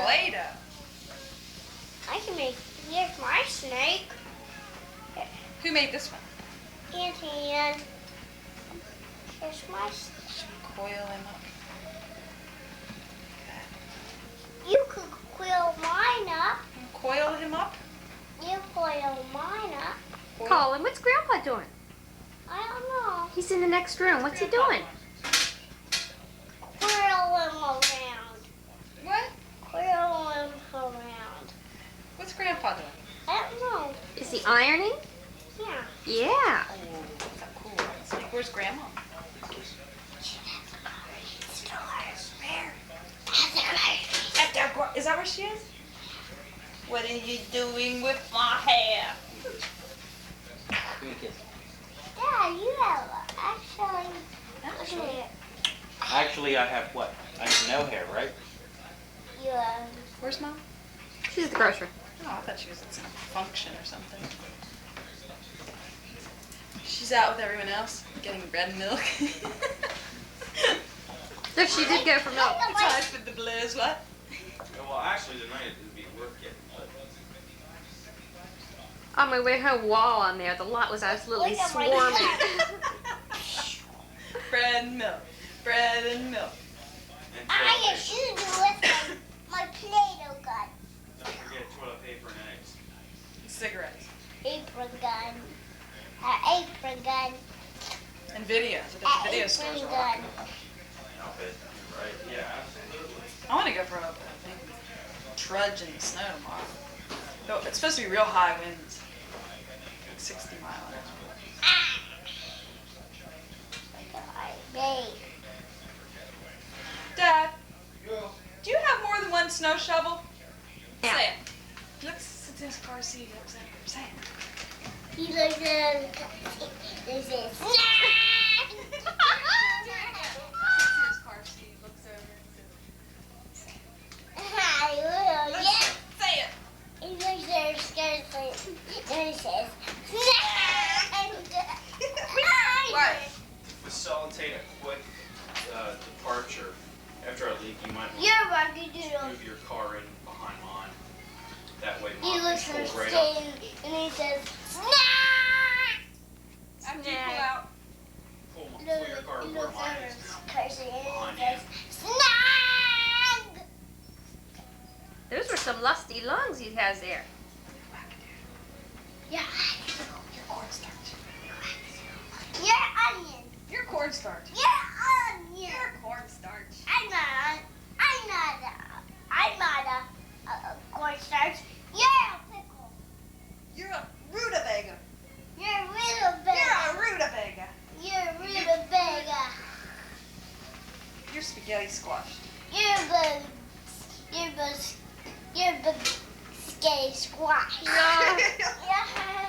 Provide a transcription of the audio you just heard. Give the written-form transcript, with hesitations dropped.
Play-Doh. I can make, here's my snake. Who made this one? Auntie Ann. Here's my snake. Should we coil him up? You could coil mine up. Coil him up? You coil mine up. Colin, what's Grandpa doing? I don't know. He's in the next room. What's he doing? Coil him around. What? Coil him around. What's Grandpa doing? I don't know. Is he ironing? Yeah. Yeah. Oh, that's a cool snake. Where's Grandma? Where? Is that where she is? What are you doing with my hair? Dad, you have Actually. Actually, I have what? I have no hair, right? You have. Where's Mom? She's at the grocery. Oh, I thought she was at some function or something. She's out with everyone else, getting red milk. No, she did go for milk. It's hard for the blues, what? Well, actually, tonight it would be worth getting. On my way home, while on there, the lot was absolutely Look at my swarming. Bread and milk. Bread and milk. I can shoot you with my Play-Doh gun. Don't forget toilet paper and eggs. Cigarettes. Apron gun. Apron gun. And videos. I bet the video stores Apron are gun. rocking. I'll bet you're right. Yeah, absolutely. I want to go for a trudge in the snow tomorrow. No, it's supposed to be real high winds. Like 60 mile an hour. Dad, do you have more than one snow shovel? Yeah. Say it. He looks in his car seat. He looks at him. Say it. He looks at this is His car seat. Looks over and says, Say it. He looks at her skirt and he says, What? Facilitate a quick departure. After I leave, you might You're want Rocky to Doodle. move your car in behind mine. That way, He Mom looks can at her pull right skirt up. and he says, After you pull out. Pull your car He where looks at mine her is now. skirt and Behind he says, snag! Those were some lusty lungs he has there. Yeah. You're cornstarch. You're onion. You're cornstarch. You're onion. You're cornstarch. I'm not a cornstarch. You're a pickle. You're a rutabaga. You're a rutabaga. You're a rutabaga. You're a rutabaga. You're spaghetti squash. You're the scary squash. No. Yeah.